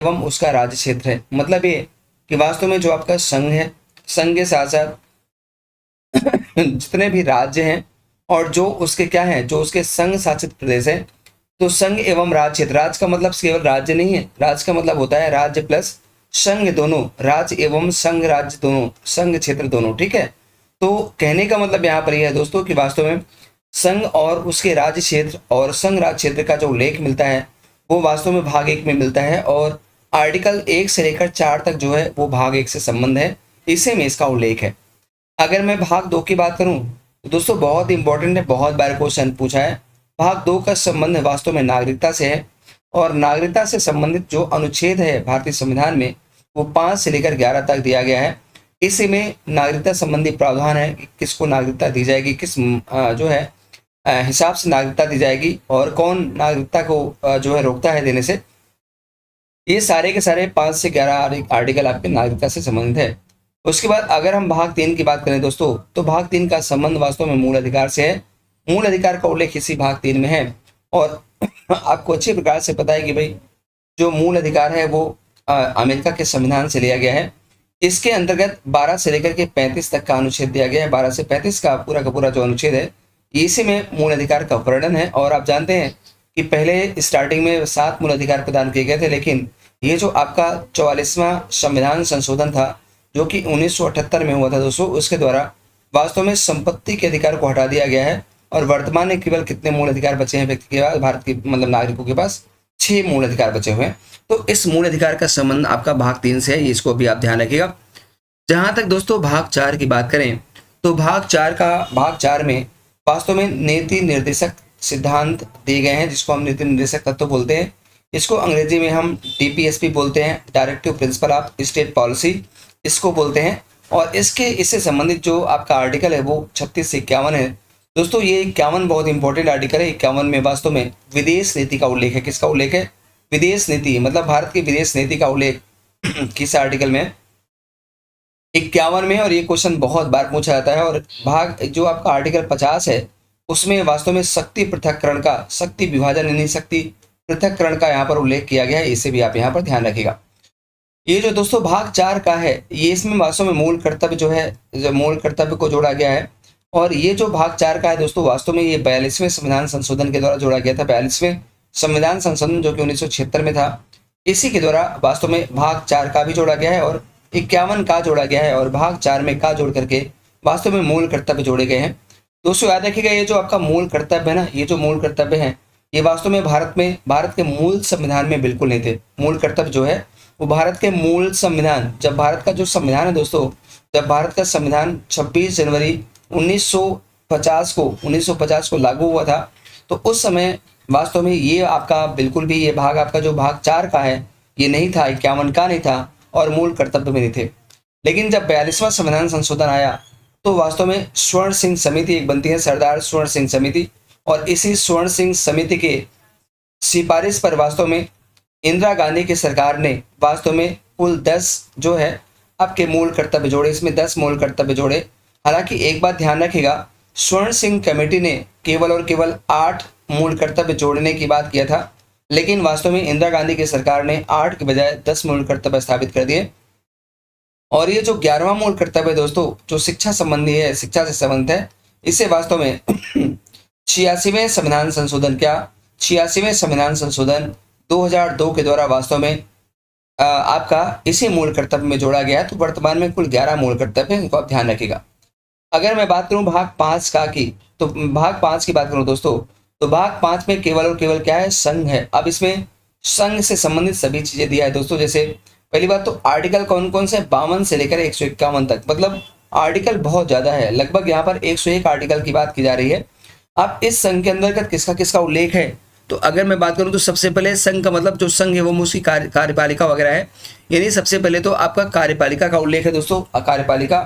एवं उसका राज्य क्षेत्र है। मतलब ये कि वास्तव में जो आपका संघ है, संघ के साथ साथ जितने भी राज्य हैं और जो उसके क्या है, जो उसके संघ शासित प्रदेश है, तो संघ एवं राज्य क्षेत्र, राज्य का मतलब केवल राज्य नहीं है, राज्य का मतलब होता है राज्य प्लस संघ दोनों, राज्य एवं संघ राज्य दोनों, संघ क्षेत्र दोनों, ठीक है। तो कहने का मतलब यहाँ पर यह है दोस्तों कि वास्तव में संघ और उसके राज्य क्षेत्र और संघ राज्य क्षेत्र का जो उल्लेख मिलता है वो वास्तव में भाग 1 में मिलता है, और आर्टिकल 1 से लेकर 4 तक जो है वो भाग 1 से संबंध है, इसी में इसका उल्लेख है। अगर मैं भाग 2 की बात करूं तो दोस्तों बहुत इंपॉर्टेंट है, बहुत बार क्वेश्चन पूछा है। भाग 2 का संबंध वास्तव में नागरिकता से है, और नागरिकता से संबंधित जो अनुच्छेद है भारतीय संविधान में वो 5 से लेकर 11 तक दिया गया है। इसी में नागरिकता संबंधी प्रावधान है कि किसको नागरिकता दी जाएगी, किस जो है हिसाब से नागरिकता दी जाएगी, और कौन नागरिकता को जो है रोकता है देने से। ये सारे के सारे 5 से 11 आर्टिकल आपके नागरिकता से संबंधित है। उसके बाद अगर हम भाग 3 की बात करें दोस्तों, तो भाग 3 का संबंध वास्तव में मूल अधिकार से है। मूल अधिकार का उल्लेख इसी भाग 3 में है, और आपको अच्छी प्रकार से पता है कि भाई जो मूल अधिकार है वो अमेरिका के संविधान से लिया गया है। इसके अंतर्गत 12 से लेकर के 35 तक का अनुच्छेद दिया गया है। 12 से 35 का पूरा जो अनुच्छेद है इसी में मूल अधिकार का वर्णन है। और आप जानते हैं कि पहले स्टार्टिंग में 7 मूल अधिकार प्रदान किए गए थे, लेकिन ये जो आपका 44वां संविधान संशोधन था जो कि 1978 में हुआ था दोस्तों, उसके द्वारा वास्तव में संपत्ति के अधिकार को हटा दिया गया है, और वर्तमान में केवल कितने मूल अधिकार बचे हैं व्यक्ति के पास, भारत के मतलब नागरिकों के पास 6 मूल अधिकार बचे हुए हैं। तो इस मूल अधिकार का संबंध आपका भाग 3 से है, इसको भी आप ध्यान रखिएगा। जहां तक दोस्तों भाग 4 की बात करें तो भाग 4 में वास्तव में नीति निर्देशक सिद्धांत दिए गए हैं, जिसको हम नीति निर्देशक तत्व बोलते हैं। इसको अंग्रेजी में हम डीपीएसपी बोलते हैं, directive principle of state policy इसको बोलते हैं। और इससे संबंधित जो आपका आर्टिकल है वो 36 से 51 है दोस्तों। ये 51 बहुत इंपॉर्टेंट आर्टिकल है। 51 में वास्तव में विदेश नीति का उल्लेख है। किसका उल्लेख है? विदेश नीति, मतलब भारत की विदेश नीति का उल्लेख किस आर्टिकल में? 51 में। और ये क्वेश्चन बहुत बार पूछा जाता है। और भाग जो आपका आर्टिकल 50 है उसमें वास्तव में शक्ति पृथक्करण का, शक्ति विभाजन यानी शक्ति पृथक्करण का यहाँ पर उल्लेख किया गया है, इसे भी आप यहाँ पर ध्यान रखिएगा। ये जो दोस्तों भाग 4 का है ये इसमें वास्तव में मूल कर्तव्य जो है, जो मूल कर्तव्य को जोड़ा गया है। और ये जो भाग 4 का है दोस्तों वास्तव में ये 42वें संविधान संशोधन के द्वारा जोड़ा गया था। 42वें संविधान संशोधन जो कि 1976 में था, इसी के द्वारा वास्तव में भाग 4 का भी जोड़ा गया है और 51 का जोड़ा गया है। और भाग 4 में का जोड़ करके वास्तव में मूल कर्तव्य जोड़े गए हैं। दोस्तों याद रखिएगा ये जो आपका मूल कर्तव्य है ना, ये जो मूल कर्तव्य है ये वास्तव में भारत के मूल संविधान में बिल्कुल नहीं थे। मूल कर्तव्य जो है वो भारत के मूल संविधान, जब भारत का जो संविधान है दोस्तों, जब भारत का संविधान 26 जनवरी 1950 को लागू हुआ था, तो उस समय वास्तव में ये आपका बिल्कुल भी ये भाग आपका जो भाग 4 का है ये नहीं था, 51 का नहीं था, और मूल कर्तव्य में नहीं थे। लेकिन जब 42वां संविधान संशोधन आया तो वास्तव में स्वर्ण सिंह समिति एक बनती है, सरदार स्वर्ण सिंह समिति, और इसी स्वर्ण सिंह समिति के सिफारिश पर वास्तव में इंदिरा गांधी की सरकार ने वास्तव में कुल 10 जो है आपके मूल कर्तव्य जोड़े, इसमें 10 मूल कर्तव्य जोड़े। हालांकि एक बात ध्यान रखिएगा, स्वर्ण सिंह कमेटी ने केवल और केवल 8 मूल कर्तव्य जोड़ने की बात किया था, लेकिन वास्तव में इंदिरा गांधी की सरकार ने 8 के बजाय 10 मूल कर्तव्य स्थापित कर दिए। और ये जो 11वां मूल कर्तव्य दोस्तों जो शिक्षा संबंधी है, शिक्षा से संबंधित है, इसे वास्तव में 86वें संविधान संशोधन 86वें संविधान संशोधन 2002 के द्वारा वास्तव में आपका इसी मूल कर्तव्य में जोड़ा गया है। तो वर्तमान में कुल 11 मूल कर्तव्य हैं, इनको आप ध्यान रखिएगा। अगर मैं बात करूं भाग 5 का की, तो भाग 5 की बात करूं दोस्तों, तो भाग 5 में केवल और केवल क्या है? संघ है। अब इसमें संघ से संबंधित सभी चीजें दिया है दोस्तों। जैसे पहली बात तो आर्टिकल कौन कौन से? 52 से लेकर 151 तक, मतलब आर्टिकल बहुत ज्यादा है। लगभग यहाँ पर 101 आर्टिकल की बात की जा रही है। अब इस संघ के अंतर्गत किसका किसका उल्लेख है? तो अगर मैं बात करूं तो सबसे पहले संघ का मतलब जो संघ है वो उसकी कार्यपालिका वगैरह है, यानी सबसे पहले तो आपका कार्यपालिका का उल्लेख है दोस्तों, कार्यपालिका।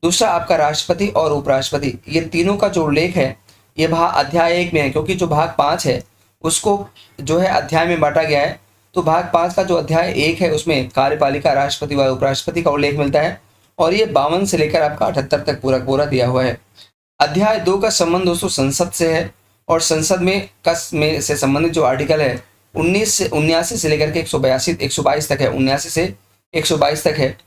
दूसरा आपका राष्ट्रपति और उपराष्ट्रपति, ये तीनों का जो उल्लेख है ये अध्याय 1 में है, क्योंकि जो भाग 5 है उसको जो है अध्याय में बांटा गया है। तो भाग 5 का जो अध्याय 1 है उसमें कार्यपालिका, राष्ट्रपति व उपराष्ट्रपति का उल्लेख मिलता है, और ये 52 से लेकर आपका 78 तक पूरा दिया हुआ है। अध्याय 2 का संबंध दोस्तों संसद से है, और संसद में से संबंधित जो आर्टिकल है 79 से लेकर के 122 तक है, 79 से 122 तक है।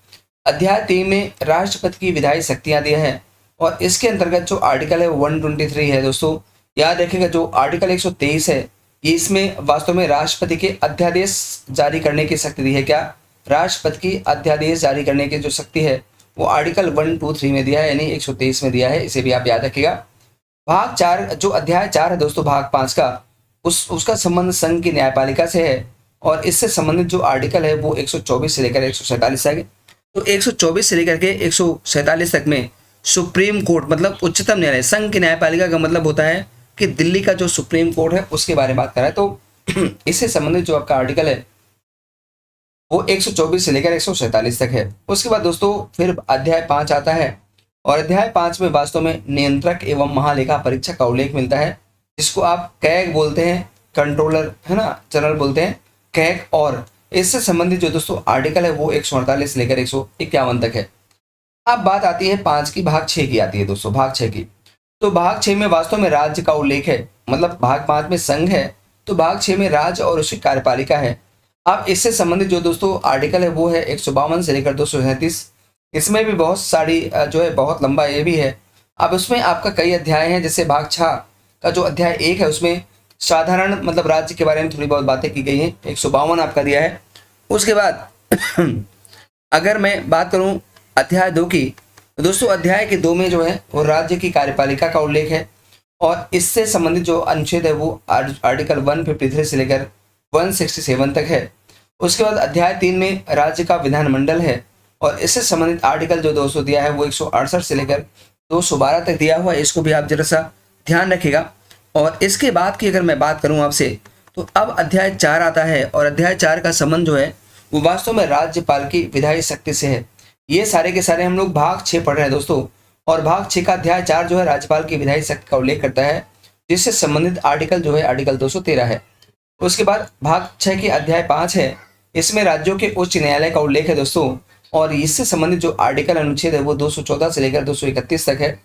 अध्याय 3 में राष्ट्रपति की विधायी शक्तियां दी है और इसके अंतर्गत जो आर्टिकल है 123 है दोस्तों, याद रखिएगा। जो आर्टिकल 123 है इसमें वास्तव में राष्ट्रपति के अध्यादेश जारी करने की शक्ति दी है। क्या? राष्ट्रपति की अध्यादेश जारी करने की जो शक्ति है वो आर्टिकल 123 में दिया है, यानी 123 में दिया है, इसे भी आप याद रखिएगा। भाग 4 जो अध्याय 4 है दोस्तों, भाग 5 का उसका संबंध संघ की न्यायपालिका से है और इससे संबंधित जो आर्टिकल है वो 124 से लेकर 147 तक है। तो 124 से लेकर के 147 तक में सुप्रीम कोर्ट मतलब उच्चतम न्यायालय, संघ की न्यायपालिका का मतलब होता है कि दिल्ली का जो सुप्रीम कोर्ट है उसके बारे में बात कर रहा है। तो इससे संबंधित जो आपका आर्टिकल है वो 124 से लेकर 147 तक है। उसके बाद दोस्तों फिर अध्याय 5 आता है और अध्याय 5 में वास्तव में नियंत्रक एवं महालेखा परीक्षक का उल्लेख मिलता है, जिसको आप कैग बोलते हैं, कंट्रोलर है ना, जनरल बोलते हैं कैग। और इससे संबंधित जो दोस्तों आर्टिकल है वो 148 से लेकर 151 तक है। अब बात आती है 5 की, भाग 6 की आती है दोस्तों, भाग 6 की। तो भाग 6 में वास्तव में राज्य का उल्लेख है, मतलब भाग 5 में संघ है तो भाग 6 में राज्य और उसकी कार्यपालिका है। अब इससे संबंधित जो दोस्तों आर्टिकल है वो है 152 से लेकर 237। इसमें भी बहुत सारी जो है बहुत लंबा ये भी है। अब उसमें आपका कई अध्याय हैं, जैसे भाग 6 का जो अध्याय 1 है उसमें साधारण मतलब राज्य के बारे में थोड़ी बहुत बातें की गई हैं, 152 आपका दिया है। उसके बाद अगर मैं बात करूं अध्याय 2 की, तो दोस्तों अध्याय के 2 में जो है वो राज्य की कार्यपालिका का उल्लेख है और इससे संबंधित जो अनुच्छेद है वो आर्टिकल 153 से लेकर 167 तक है। उसके बाद अध्याय 3 में राज्य का विधानमंडल है और इससे संबंधित आर्टिकल जो 200 दिया है वो 168 से लेकर 212 तक दिया हुआ है, इसको भी आप जरा सा ध्यान रखिएगा। और इसके बाद की अगर मैं बात करूं आपसे, तो अब अध्याय 4 आता है और अध्याय 4 का संबंध जो है वो वास्तव में राज्यपाल की विधायी शक्ति से है। ये सारे के सारे हम लोग भाग 6 पढ़ रहे हैं दोस्तों, और भाग 6 का अध्याय 4 जो है राज्यपाल की विधायी शक्ति का उल्लेख करता है, जिससे संबंधित आर्टिकल जो है आर्टिकल 213 है। उसके बाद भाग 6 की अध्याय 5 है, इसमें राज्यों के उच्च न्यायालय का उल्लेख है दोस्तों, और इससे संबंधित जो आर्टिकल अनुच्छेद है वो 214 से लेकर 231 तक है।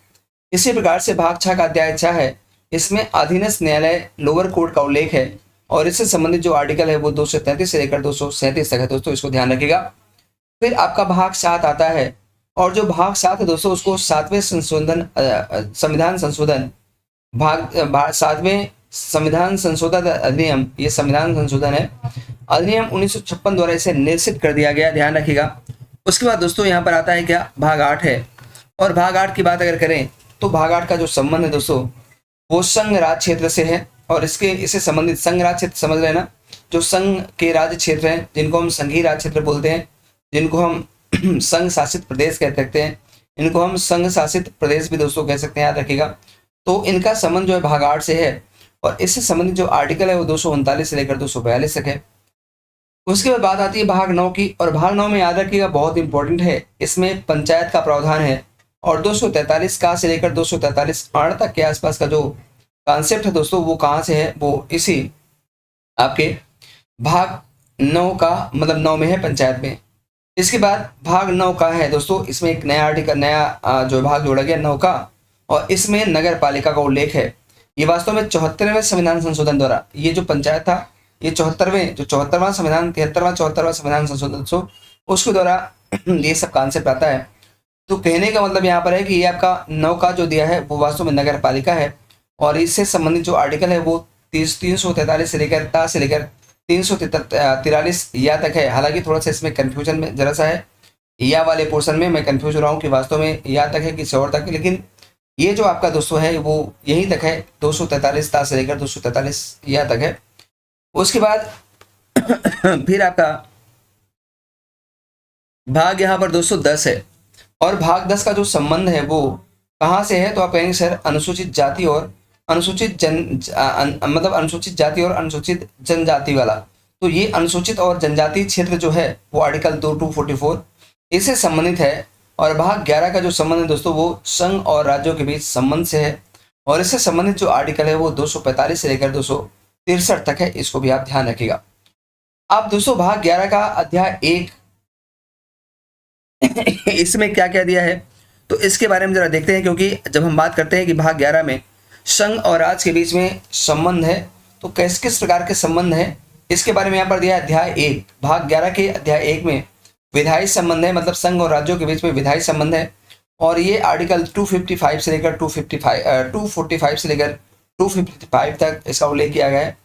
इसी प्रकार से भाग 6 का अध्याय 6 है, इसमें अधीनस्थ न्यायालय लोअर कोर्ट का उल्लेख है और इससे संबंधित जो आर्टिकल है वो 233 से लेकर 237 तक है दोस्तों, इसको ध्यान रखिएगा। फिर आपका भाग 7 आता है और जो भाग 7 है दोस्तों उसको 7वें संविधान संशोधन भाग 7वें संविधान संशोधन अधिनियम, ये संविधान संशोधन है, अधिनियम 1956 द्वारा इसे निश्चित कर दिया गया, ध्यान रखिएगा। उसके बाद दोस्तों यहाँ पर आता है क्या, भाग 8 है। और भाग 8 की बात अगर करें तो भाग 8 का जो संबंध है दोस्तों वो संघ राज्य क्षेत्र से है और इससे संबंधित संघ राज्य क्षेत्र समझ रहे हैं ना, जो संघ के राज्य क्षेत्र हैं जिनको हम संघीय राज्य क्षेत्र बोलते हैं, जिनको हम संघ शासित प्रदेश कह सकते हैं, इनको हम संघ शासित प्रदेश भी दोस्तों कह सकते हैं, याद रखिएगा। तो इनका संबंध जो है भाग 8 से है और इससे संबंधित जो आर्टिकल है वो 239 से लेकर 242 तक है। उसके बाद बात आती है भाग 9 की, और भाग 9 में याद रखिएगा बहुत इंपॉर्टेंट है, इसमें पंचायत का प्रावधान है और 243 का से लेकर 243 8 तक के आसपास का जो कॉन्सेप्ट है दोस्तों वो कहाँ से है, वो इसी आपके भाग 9 का मतलब 9 में है, पंचायत में। इसके बाद भाग 9 का है दोस्तों, इसमें एक नया आर्टिकल, नया जो भाग जोड़ा गया 9 का, और इसमें नगर पालिका का उल्लेख है। ये वास्तव में 74वें संविधान संशोधन द्वारा, ये जो पंचायत था ये 74वां संविधान, 74वां संविधान संशोधन उसके द्वारा ये सब कॉन्सेप्ट आता है। तो कहने का मतलब यहाँ पर है कि ये आपका 9 का जो दिया है वो वास्तव में नगर पालिका है और इससे संबंधित जो आर्टिकल है वो 343 से लेकर 343 या तक है। हालांकि थोड़ा सा इसमें कंफ्यूजन में जरा सा है, या वाले पोर्शन में मैं कंफ्यूज हो रहा हूँ कि वास्तव में या तक है कि और तक, लेकिन ये जो आपका दोस्तों है वो यहीं तक है, 243 से लेकर 243 या तक है। उसके बाद फिर आपका भाग यहाँ पर दोस्तों 10 है और भाग 10 का जो संबंध है वो कहाँ से है, तो आप कहेंगे सर अनुसूचित जाति और अनुसूचित जाति और अनुसूचित जनजाति वाला। तो ये अनुसूचित और जनजाति क्षेत्र जो है वो आर्टिकल 244 इससे संबंधित है। और भाग 11 का जो संबंध है दोस्तों वो संघ और राज्यों के बीच संबंध से है और इससे संबंधित जो आर्टिकल है वो 245 से लेकर 263 तक है, इसको भी आप ध्यान रखिएगा। अब दोस्तों भाग 11 का अध्याय 1 इसमें क्या क्या दिया है तो इसके बारे में जरा देखते हैं, क्योंकि जब हम बात करते हैं कि भाग 11 में संघ और राज्य के बीच में संबंध है तो किस किस प्रकार के संबंध है इसके बारे में यहाँ पर दिया है अध्याय 1 भाग 11 के अध्याय 1 में विधायी संबंध है, मतलब संघ और राज्यों के बीच में विधायी संबंध है। और ये आर्टिकल 255 से लेकर 245 से लेकर 255 तक इसका उल्लेख किया गया है।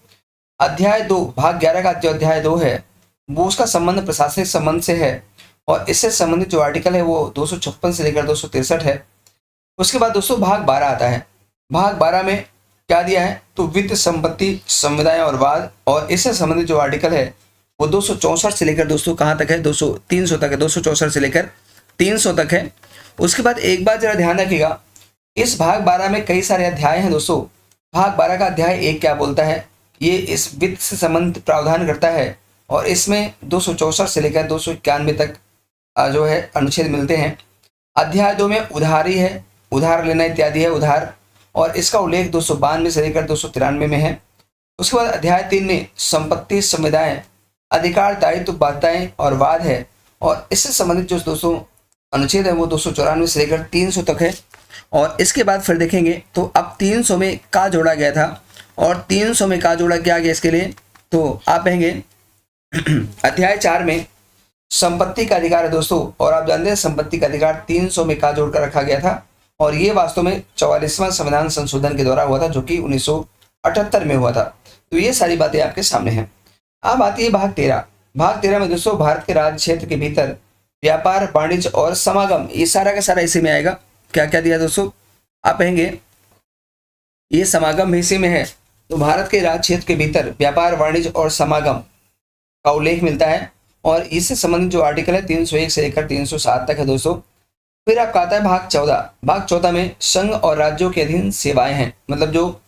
अध्याय 2 भाग 11 का जो अध्याय 2 है वो उसका संबंध प्रशासनिक संबंध से है और इससे संबंधित जो आर्टिकल है वो 256 से लेकर 263 है। उसके बाद दोस्तों भाग 12 आता है। भाग 12 में क्या दिया है, तो वित्त, संपत्ति, संविदाएं और वाद, और इससे संबंधित जो आर्टिकल है वो 264 से लेकर दोस्तों कहाँ तक है, 300 तक है। 264 से लेकर 300 तक है। उसके बाद एक बात जरा ध्यान रखिएगा, इस भाग 12 में कई सारे अध्याय हैं दोस्तों। भाग 12 का अध्याय 1 क्या बोलता है, ये इस वित्त से संबंधित प्रावधान करता है और इसमें 264 से लेकर 291 तक जो है अनुच्छेद मिलते हैं। अध्याय 2 में उधारी है, उधार लेना इत्यादि है, उधार, और इसका उल्लेख 292 से लेकर 293 में है। उसके बाद अध्याय 3 में संपत्ति, संविदाएं, अधिकार, दायित्व, बाध्यताएं और वाद है और इससे संबंधित जो दोस्तों अनुच्छेद है वो 294 से लेकर 300 तक है। और इसके बाद फिर देखेंगे तो अब 300 में का जोड़ा गया था और 300 में का जोड़ा क्या गया इसके लिए, तो आप कहेंगे अध्याय 4 में संपत्ति का अधिकार है दोस्तों, और आप जानते हैं संपत्ति का अधिकार 300 में का जोड़कर रखा गया था और ये वास्तव में 44वां संविधान संशोधन के द्वारा हुआ था जो कि 1978 में हुआ था। तो ये सारी बातें आपके सामने हैं। अब आती है भाग 13। भाग 13 में दोस्तों भारत के राज्य क्षेत्र के भीतर व्यापार, वाणिज्य और समागम, ये सारा का सारा इसी में आएगा। क्या क्या दिया दोस्तों, आप कहेंगे ये समागम भी इसी में है। तो भारत के राज्य क्षेत्र के भीतर व्यापार, वाणिज्य और समागम का उल्लेख मिलता है और इससे संबंधित जो आर्टिकल है 301 से लेकर 307 तक है दोस्तों। फिर आपका आता है भाग 14। भाग 14 में संघ और राज्यों के अधीन सेवाएं हैं, मतलब जो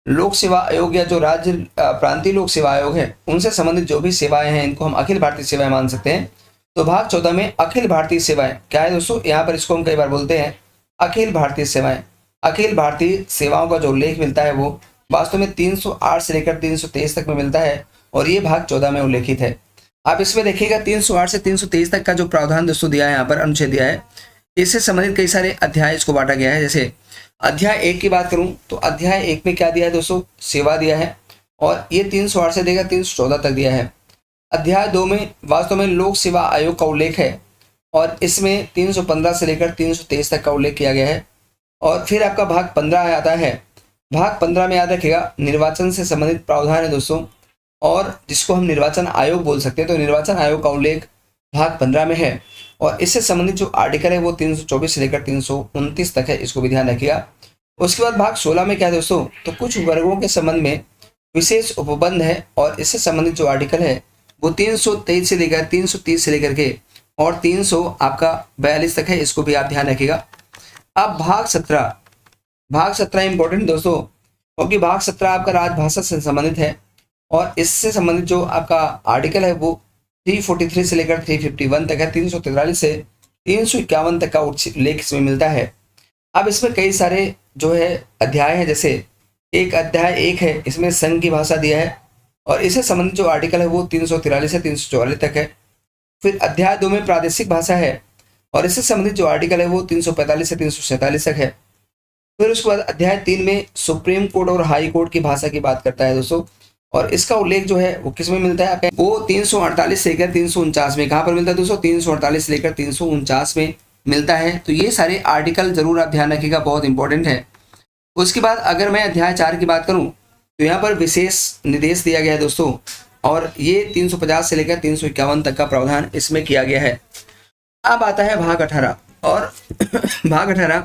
लोक सेवा आयोग या जो राज्य प्रांतीय लोक सेवा आयोग है उनसे संबंधित जो भी सेवाएं हैं इनको हम अखिल भारतीय सेवाएं मान सकते हैं। तो भाग 14 में अखिल भारतीय सेवाएं क्या है दोस्तों, यहाँ पर इसको हम कई बार बोलते हैं अखिल भारतीय सेवाएं। अखिल भारतीय सेवाओं का जो उल्लेख मिलता है वो वास्तव में 308 से लेकर 323 तक में मिलता है और ये भाग 14 में उल्लेखित है। आप इसमें देखिएगा 308 से 323 तक का जो प्रावधान दोस्तों दिया है, यहाँ पर अनुच्छेद दिया है, इससे संबंधित कई सारे अध्याय इसको बांटा गया है। जैसे अध्याय 1 की बात करूं तो अध्याय 1 में क्या दिया है दोस्तों, सेवा दिया है और ये 308 से लेकर 314 तक दिया है। अध्याय 2 में वास्तव में लोक सेवा आयोग का उल्लेख है और इसमें 315 से लेकर 323 तक का उल्लेख किया गया है। और फिर आपका भाग 15 आता है। भाग 15 में याद रखिएगा निर्वाचन से संबंधित प्रावधान है दोस्तों, और जिसको हम निर्वाचन आयोग बोल सकते हैं। तो निर्वाचन आयोग का उल्लेख भाग 15 में है और इससे संबंधित जो आर्टिकल है वो 324 से लेकर 329 तक है, इसको भी ध्यान रखिएगा। उसके बाद भाग 16 में क्या है दोस्तों, तो कुछ वर्गों के संबंध में विशेष उपबंध है और इससे संबंधित जो आर्टिकल है वो 323 से लेकर 330 से लेकर के और 300 आपका 42 तक है, इसको भी आप ध्यान रखिएगा। अब भाग 17 इंपॉर्टेंट दोस्तों, क्योंकि भाग 17 आपका राजभाषा से संबंधित है और इससे संबंधित जो आपका आर्टिकल है वो 343 से लेकर 351 तक है। 343 से 351 तक का उल्लेख इसमें मिलता है। अब इसमें कई सारे जो है अध्याय है, जैसे एक अध्याय 1 है, इसमें संघ की भाषा दिया है और इससे संबंधित जो आर्टिकल है वो 343 से 344 तक है। फिर अध्याय 2 में प्रादेशिक भाषा है और इससे संबंधित जो आर्टिकल है वो 345 से 347 तक है। फिर उसके बाद अध्याय 3 में सुप्रीम कोर्ट और हाई कोर्ट की भाषा की बात करता है दोस्तों, और इसका उल्लेख जो है वो किसमें मिलता है, वो 348 से लेकर 349 में। कहाँ पर मिलता है दोस्तों, 348 से लेकर 349 में मिलता है। तो ये सारे आर्टिकल जरूर आप ध्यान रखिएगा, बहुत इंपॉर्टेंट है। उसके बाद अगर मैं अध्याय 4 की बात करूं तो यहाँ पर विशेष निर्देश दिया गया है दोस्तों, और ये 350 से लेकर 351 तक का प्रावधान इसमें किया गया है। अब आता है भाग 18, और भाग 18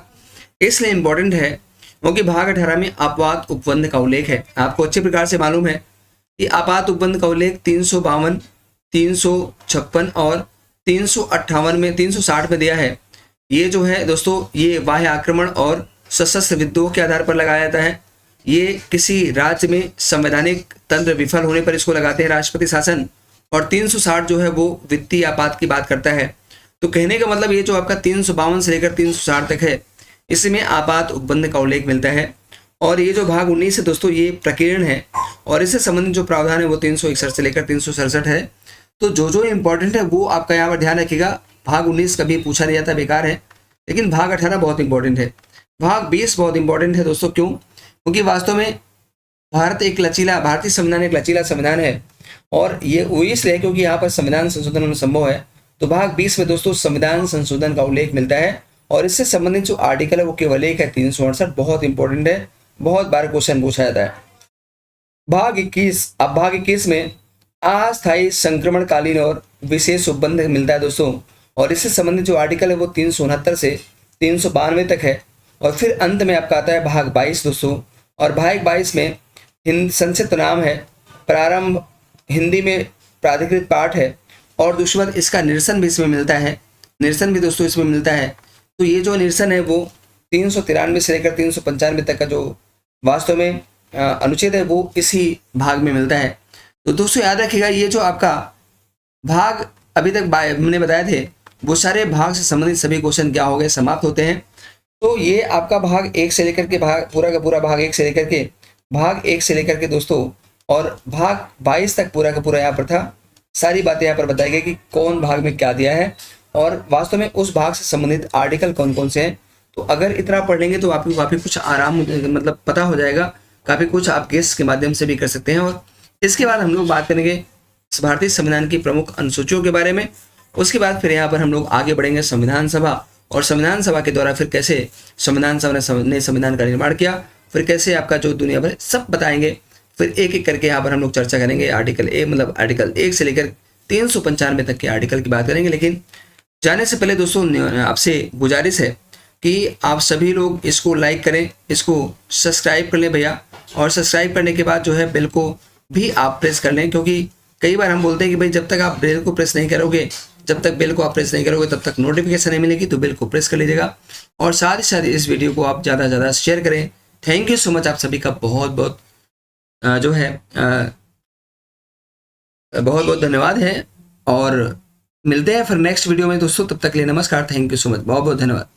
इसलिए इम्पोर्टेंट है क्योंकि भाग 18 में आपात उपबंध का उल्लेख है। आपको अच्छे प्रकार से मालूम है कि आपात उपबंध का उल्लेख 352, 356 और 358 में 360 में दिया है। ये जो है दोस्तों ये बाह्य आक्रमण और सशस्त्र विद्रोह के आधार पर लगाया जाता है। ये किसी राज्य में संवैधानिक तंत्र विफल होने पर इसको लगाते हैं राष्ट्रपति शासन, और 360 जो है वो वित्तीय आपात की बात करता है। तो कहने का मतलब ये जो आपका 352 से लेकर 360 तक है इसमें आपात उपबंध का उल्लेख मिलता है। और ये जो भाग 19 है दोस्तों ये प्रकीर्ण है और इससे संबंधित जो प्रावधान है वो 361 से लेकर 367 है। तो जो इंपॉर्टेंट है वो आपका यहाँ पर ध्यान रखिएगा। भाग 19 कभी पूछा नहीं जाता, बेकार है, लेकिन भाग 18 बहुत इंपॉर्टेंट है। भाग 20 बहुत इंपॉर्टेंट है दोस्तों, क्यों, क्योंकि वास्तव में भारतीय संविधान एक लचीला संविधान है और ये वो इसलिए क्योंकि यहाँ पर संविधान संशोधन होना संभव है। तो भाग 20 में दोस्तों संविधान संशोधन का उल्लेख मिलता है और इससे संबंधित जो आर्टिकल है वो केवल एक है, 368। बहुत इंपॉर्टेंट है, बहुत बार क्वेश्चन पूछा जाता है। भाग 21, अब भाग 21 में अस्थायी संक्रमणकालीन और विशेष उपबंध मिलता है दोस्तों, और इससे संबंधित जो आर्टिकल है वो 369 से 392 तक है। और फिर अंत में आपका आता है भाग 22 दोस्तों, और भाग 22 में संक्षिप्त नाम है प्रारंभ, हिंदी में प्राधिकृत पाठ है, और दूसरी बात इसका निरसन भी इसमें मिलता है, निरसन भी दोस्तों इसमें मिलता है। तो ये जो निरसन है वो 393 से लेकर 395 तक का जो वास्तव में अनुच्छेद है वो इसी भाग में मिलता है। तो दोस्तों याद रखिएगा, ये जो आपका भाग अभी तक हमने बताए थे वो सारे भाग से संबंधित सभी क्वेश्चन क्या हो गए, समाप्त होते हैं। तो ये आपका भाग 1 से लेकर के भाग पूरा का पूरा भाग 1 से लेकर के दोस्तों, और भाग 22 तक पूरा का पूरा यहाँ पर था। सारी बातें यहाँ पर बताई गई कि कौन भाग में क्या दिया है और वास्तव में उस भाग से संबंधित आर्टिकल कौन कौन से हैं। तो अगर इतना पढ़ लेंगे तो आपको काफ़ी कुछ आराम मतलब पता हो जाएगा, काफ़ी कुछ आप गेस के माध्यम से भी कर सकते हैं। और इसके बाद हम लोग बात करेंगे भारतीय संविधान की प्रमुख अनुसूचियों के बारे में। उसके बाद फिर यहाँ पर हम लोग आगे बढ़ेंगे संविधान सभा, और संविधान सभा के द्वारा फिर कैसे संविधान सभा ने संविधान का निर्माण किया, फिर कैसे आपका जो दुनिया भर सब बताएंगे। फिर एक एक करके यहाँ पर हम लोग चर्चा करेंगे। आर्टिकल ए मतलब आर्टिकल 1 से लेकर 395 तक के आर्टिकल की बात करेंगे। लेकिन जाने से पहले दोस्तों आपसे गुजारिश है कि आप सभी लोग इसको लाइक करें, इसको सब्सक्राइब कर लें भैया, और सब्सक्राइब करने के बाद जो है बेल को भी आप प्रेस कर लें, क्योंकि कई बार हम बोलते हैं कि भाई जब तक आप बेल को प्रेस नहीं करोगे, जब तक बेल को आप प्रेस नहीं करोगे तब तक नोटिफिकेशन नहीं मिलेगी। तो बेल को प्रेस कर लीजिएगा और साथ ही साथ इस वीडियो को आप ज़्यादा से ज़्यादा शेयर करें। थैंक यू सो मच, आप सभी का बहुत बहुत जो है बहुत बहुत धन्यवाद है, और मिलते हैं फिर नेक्स्ट वीडियो में दोस्तों। तब तक के लिए नमस्कार, थैंक यू सो मच, बहुत बहुत धन्यवाद।